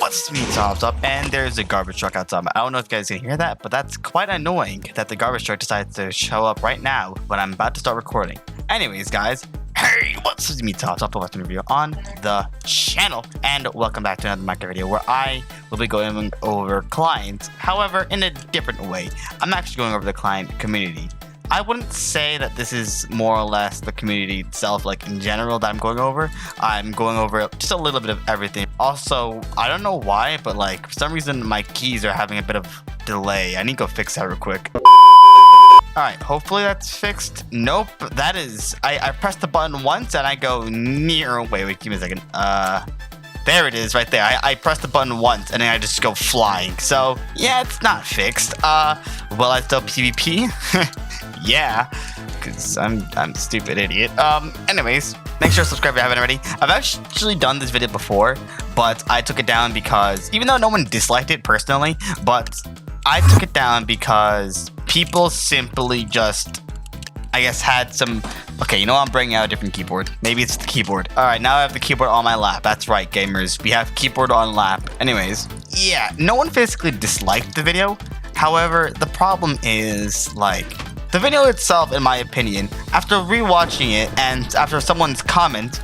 what's me, Tops Up? And there's a garbage truck outside. I don't know if you guys can hear that, but that's quite annoying that the garbage truck decides to show up right now when I'm about to start recording. Anyways, guys, hey, what's me, Tops Up? Welcome to review on the channel, and welcome back to another Minecraft video where I will be going over clients, however, in a different way. I'm actually going over the client community. I wouldn't say that this is more or less the community itself, like in general, that I'm going over. I'm going over just a little bit of everything. Also, I don't know why, but like for some reason my keys are having a bit of delay. I need to go fix that real quick. Alright, hopefully that's fixed. Nope, that is... I pressed the button once and I go near... Wait, give me a second. There it is, right there. I pressed the button once and then I just go flying. So, yeah, it's not fixed. Will I still PvP? Yeah, because I'm a stupid idiot. Anyways, make sure to subscribe if you haven't already. I've actually done this video before, but I took it down because, even though no one disliked it personally, but I took it down because people simply just, I guess, had some... Okay, you know what? I'm bringing out a different keyboard. Maybe it's the keyboard. Alright, now I have the keyboard on my lap. That's right, gamers. We have keyboard on lap. Anyways, yeah, no one physically disliked the video. However, the problem is, like... The video itself, in my opinion, after rewatching it and after someone's comment,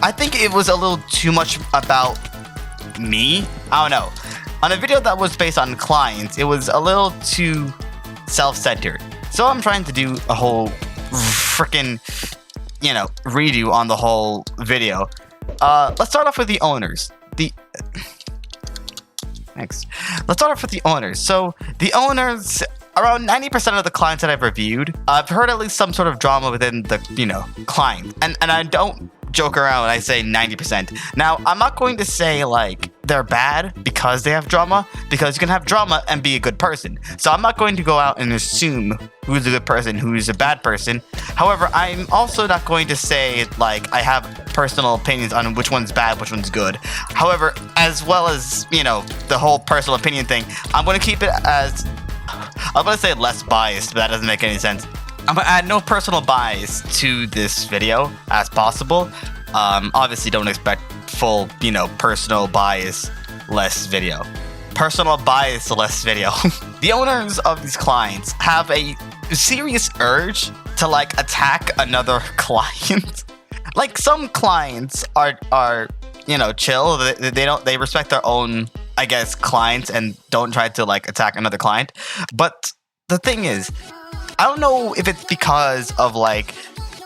I think it was a little too much about me. I don't know. On a video that was based on clients, it was a little too self-centered. So I'm trying to do a whole freaking, redo on the whole video. Let's start off with the owners. Thanks. Let's start off with the owners. So the owners... Around 90% of the clients that I've reviewed, I've heard at least some sort of drama within the, client. And I don't joke around when I say 90%. Now, I'm not going to say, like, they're bad because they have drama, because you can have drama and be a good person. So I'm not going to go out and assume who's a good person, who's a bad person. However, I'm also not going to say, like, I have personal opinions on which one's bad, which one's good. However, as well as, the whole personal opinion thing, I'm going to keep it as... I'm going to say less biased, but that doesn't make any sense. I'm going to add no personal bias to this video as possible. Obviously, don't expect full, personal bias, less video. Personal bias, less video. The owners of these clients have a serious urge to, like, attack another client. Like, some clients are chill. They respect their own... I guess, clients and don't try to, like, attack another client. But the thing is, I don't know if it's because of, like,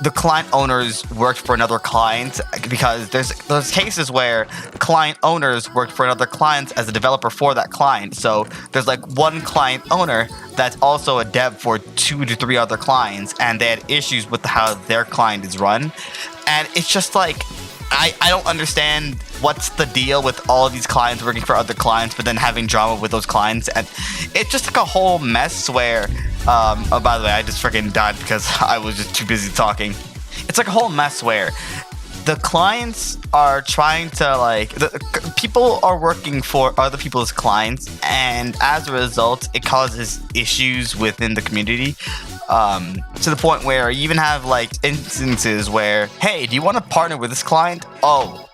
the client owners worked for another client, because there's cases where client owners worked for another client as a developer for that client. So there's, like, one client owner that's also a dev for 2 to 3 other clients, and they had issues with how their client is run. And it's just like... I don't understand what's the deal with all of these clients working for other clients, but then having drama with those clients. And it's just like a whole mess where, oh, by the way, I just freaking died because I was just too busy talking. It's like a whole mess where the clients are trying to, like, people are working for other people's clients, and as a result, it causes issues within the community. To the point where you even have, like, instances where, hey, do you want to partner with this client? Oh,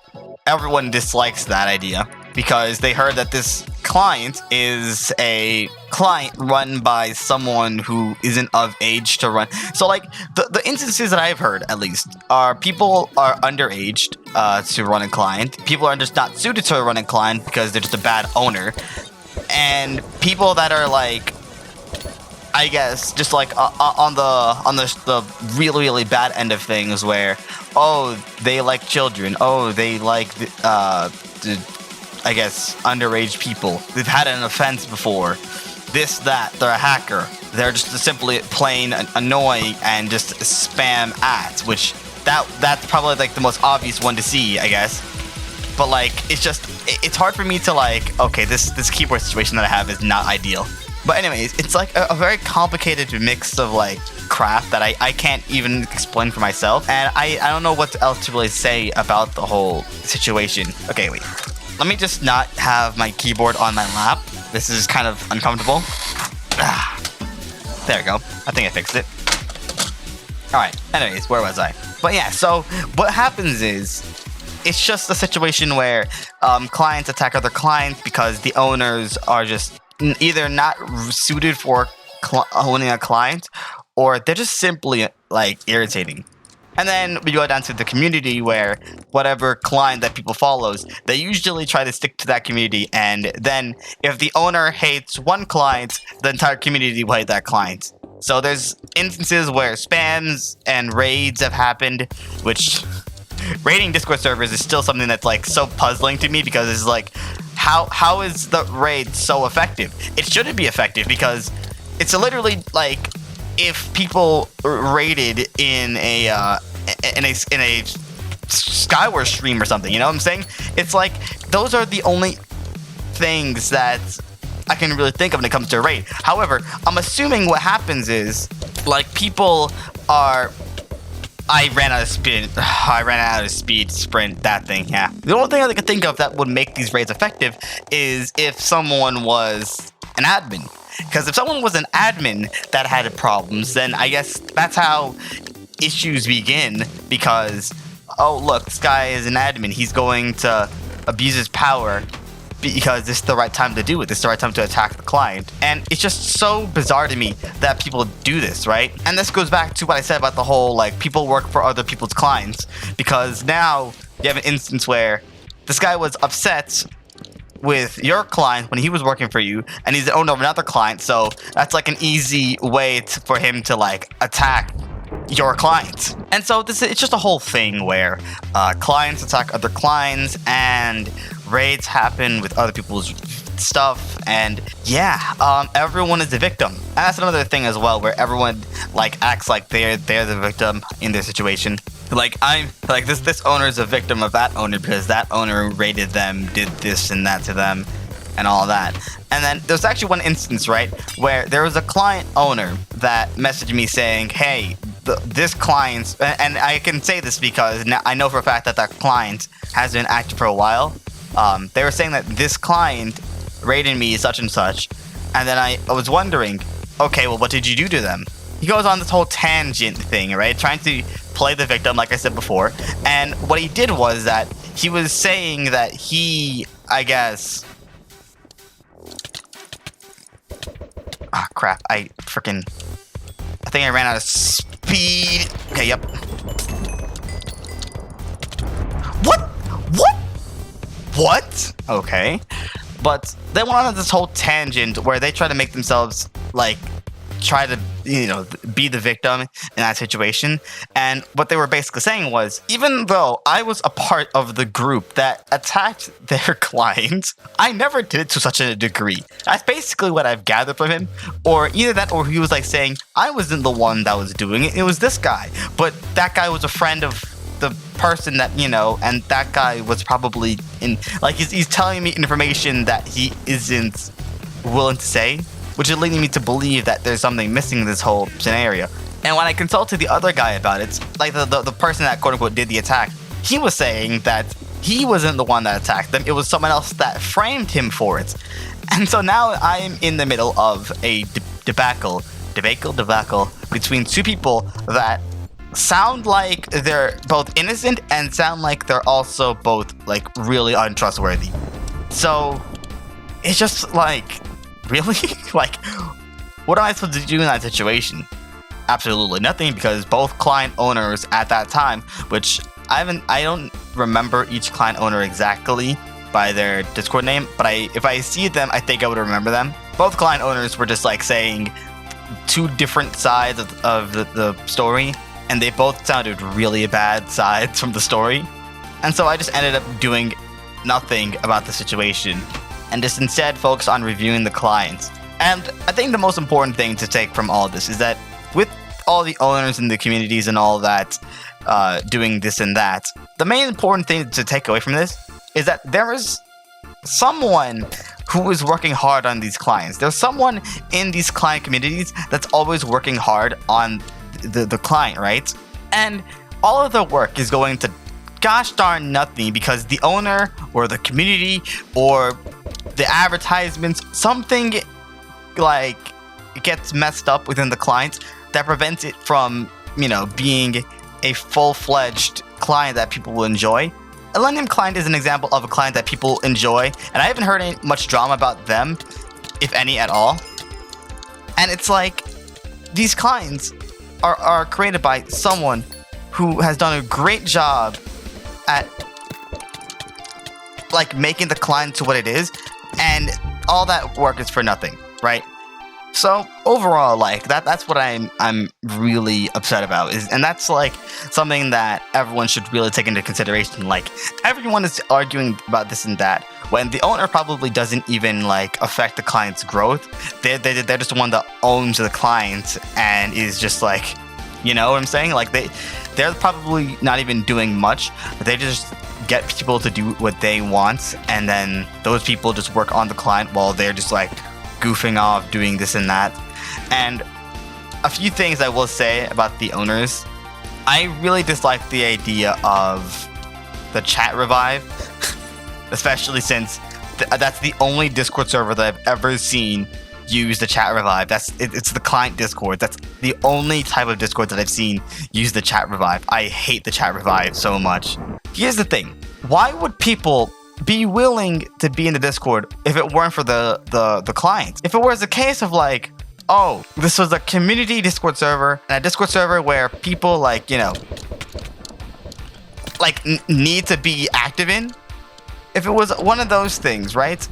everyone dislikes that idea because they heard that this client is a client run by someone who isn't of age to run. So, like, the instances that I've heard, at least, are people are underaged to run a client. People are just not suited to run a client because they're just a bad owner. And people that are, like, I guess just like on the really, really bad end of things where, oh, they like children, oh, they like I guess underage people, they've had an offense before, this, that, they're a hacker, they're just simply plain annoying and just spam ads, which that's probably like the most obvious one to see, I guess. But like, it's hard for me to, like, okay, this keyboard situation that I have is not ideal. But anyways, it's like a very complicated mix of, like, crap that I can't even explain for myself. And I don't know what else to really say about the whole situation. Okay, wait. Let me just not have my keyboard on my lap. This is kind of uncomfortable. There we go. I think I fixed it. Alright, anyways, where was I? But yeah, so what happens is it's just a situation where clients attack other clients because the owners are just either not suited for owning a client, or they're just simply like irritating. And then we go down to the community, where whatever client that people follows, they usually try to stick to that community. And then if the owner hates one client, the entire community will hate that client. So there's instances where spams and raids have happened, which raiding Discord servers is still something that's like so puzzling to me, because it's like, how is the raid so effective? It shouldn't be effective, because it's literally like if people raided in a Skyward stream or something, you know what I'm saying? It's like those are the only things that I can really think of when it comes to a raid. However, I'm assuming what happens is like people are. I ran out of speed sprint, that thing, yeah. The only thing I can think of that would make these raids effective is if someone was an admin. Because if someone was an admin that had problems, then I guess that's how issues begin. Because, oh look, this guy is an admin, he's going to abuse his power because this is the right time to do it. This is the right time to attack the client. And it's just so bizarre to me that people do this, right? And this goes back to what I said about the whole, like, people work for other people's clients. Because now you have an instance where this guy was upset with your client when he was working for you, and he's the owner of another client. So that's like an easy way for him to, like, attack your clients. And so it's just a whole thing where clients attack other clients, and raids happen with other people's stuff, and yeah, everyone is the victim. And that's another thing as well, where everyone like acts like they're the victim in their situation. Like, I'm like this owner is a victim of that owner because that owner raided them, did this and that to them, and all that. And then there's actually one instance, right, where there was a client owner that messaged me saying, hey, this client, and I can say this because I know for a fact that that client has been active for a while. They were saying that this client raided me such and such, and then I was wondering, okay, well, what did you do to them? He goes on this whole tangent thing, right, trying to play the victim, like I said before. And what he did was that he was saying that he, I guess, crap, I think I ran out of speed. Okay, yep. What? Okay. But they went on this whole tangent where they try to make themselves, like, try to, be the victim in that situation. And what they were basically saying was, even though I was a part of the group that attacked their client, I never did it to such a degree. That's basically what I've gathered from him. Or either that, or he was like saying, I wasn't the one that was doing it, it was this guy. But that guy was a friend of the person that, and that guy was probably in, like, he's telling me information that he isn't willing to say, which is leading me to believe that there's something missing in this whole scenario. And when I consulted the other guy about it, like the person that quote-unquote did the attack, he was saying that he wasn't the one that attacked them, it was someone else that framed him for it. And so now I am in the middle of a debacle between two people that sound like they're both innocent and sound like they're also both, like, really untrustworthy. So it's just like, really? Like, what am I supposed to do in that situation? Absolutely nothing, because both client owners at that time, which I don't remember each client owner exactly by their Discord name, but if I see them, I think I would remember them. Both client owners were just like saying two different sides of the story, and they both sounded really bad sides from the story. And so I just ended up doing nothing about the situation and just instead focus on reviewing the clients. And I think the most important thing to take from all of this is that with all the owners in the communities and all that doing this and that, the main important thing to take away from this is that there is someone who is working hard on these clients. There's someone in these client communities that's always working hard on the client, right? And all of the work is going to gosh darn nothing because the owner or the community or the advertisements, something like gets messed up within the client that prevents it from, being a full-fledged client that people will enjoy. Illenium Client is an example of a client that people enjoy, and I haven't heard any much drama about them, if any at all. And it's like, these clients are created by someone who has done a great job at like making the client to what it is, and all that work is for nothing, right? So overall, like that's what I'm really upset about, and that's like something that everyone should really take into consideration. Like, everyone is arguing about this and that when the owner probably doesn't even like affect the client's growth. They're just the one that owns the client and is just like, you know what I'm saying? Like they're probably not even doing much, but they just get people to do what they want, and then those people just work on the client while they're just like goofing off doing this and that. And a few things I will say about the owners. I really dislike the idea of the chat revive, especially since that's the only Discord server that I've ever seen use the chat revive. It's the client Discord. That's the only type of Discord that I've seen use the chat revive. I hate the chat revive so much. Here's the thing. Why would people be willing to be in the Discord if it weren't for the client? If it was a case of like, oh, this was a community Discord server, and a Discord server where people like, you know, like need to be active in, if it was one of those things, right,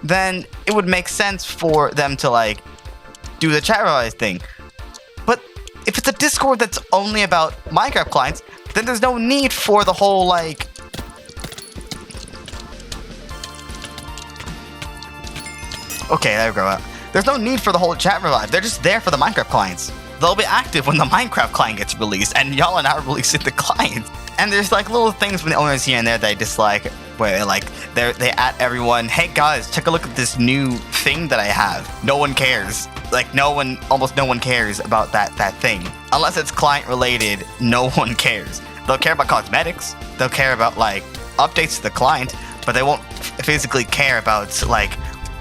then it would make sense for them to like do the chat revive thing. But if it's a Discord that's only about Minecraft clients, then there's no need for the whole like okay, there we go. There's no need for the whole chat revive. They're just there for the Minecraft clients. They'll be active when the Minecraft client gets released, and y'all are not releasing the client. And there's like little things from the owners here and there that I dislike, where like they at everyone, hey guys, take a look at this new thing that I have. No one cares. Like almost no one cares about that thing. Unless it's client related, no one cares. They'll care about cosmetics. They'll care about like updates to the client, but they won't physically care about like,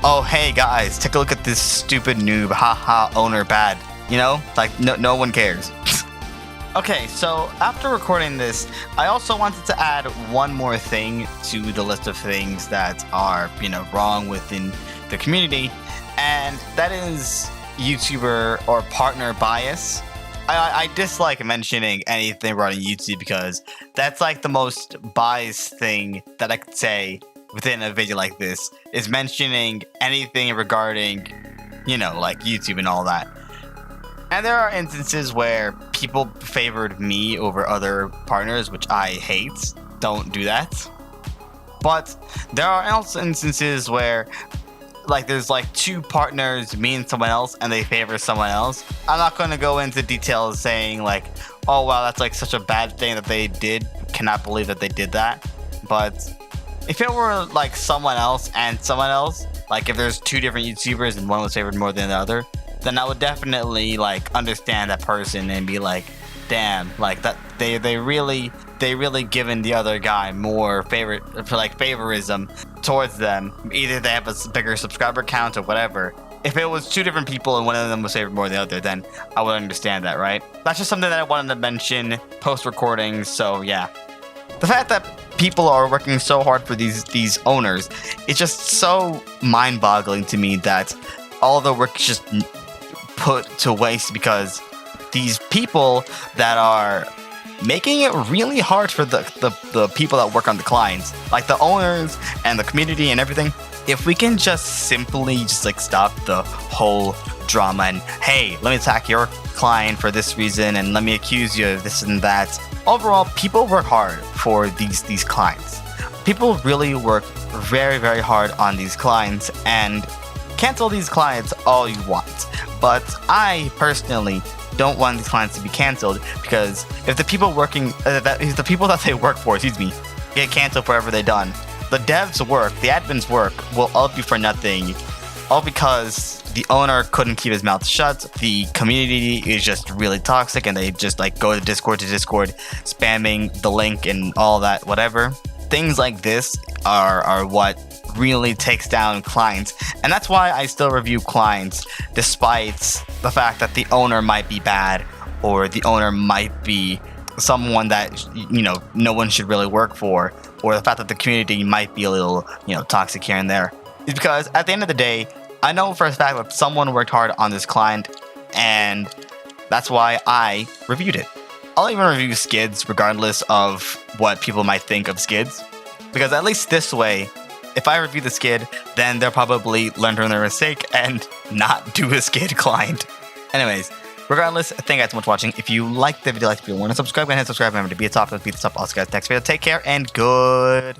oh, hey guys, take a look at this stupid noob, haha, owner bad. You know, like no one cares. Okay, so after recording this, I also wanted to add one more thing to the list of things that are, you know, wrong within the community, and that is YouTuber or partner bias. I dislike mentioning anything regarding YouTube because that's like the most biased thing that I could say within a video like this, is mentioning anything regarding, you know, like YouTube and all that. And there are instances where people favored me over other partners, which I hate. Don't do that. But there are also instances where like there's like two partners, me and someone else, and they favor someone else. I'm not going to go into details saying like, oh wow, that's like such a bad thing that they did. Cannot believe that they did that. But if it were like someone else and someone else, like if there's two different YouTubers and one was favored more than the other, then I would definitely like understand that person and be like, damn, like that they really given the other guy more favorism towards them. Either they have a bigger subscriber count or whatever. If it was two different people and one of them was favored more than the other, then I would understand that, right? That's just something that I wanted to mention post-recording, so yeah. The fact that people are working so hard for these owners, it's just so mind-boggling to me that all the work is just put to waste because these people that are making it really hard for the people that work on the clients, like the owners and the community and everything. If we can just simply just like stop the whole drama and, hey, let me attack your client for this reason and let me accuse you of this and that. Overall, people work hard for these clients. People really work very, very hard on these clients, and cancel these clients all you want. But I personally don't want these clients to be canceled, because if the people the people that they work for, get canceled for whatever they've done, the devs' work, the admins' work will all be for nothing, all because the owner couldn't keep his mouth shut. The community is just really toxic, and they just like go to Discord spamming the link and all that, whatever. Things like this are what really takes down clients, and that's why I still review clients despite the fact that the owner might be bad, or the owner might be someone that, you know, no one should really work for. or the fact that the community might be a little, toxic here and there, is because at the end of the day, I know for a fact that someone worked hard on this client, and that's why I reviewed it. I'll even review skids regardless of what people might think of skids, because at least this way, if I review the skid, then they'll probably learn from their mistake and not do a skid client. Anyways, regardless, thank you guys so much for watching. If you liked the video, like the video, want to subscribe, go ahead and subscribe. Remember to be a top, be the top. Also, guys, next video. Take care and good.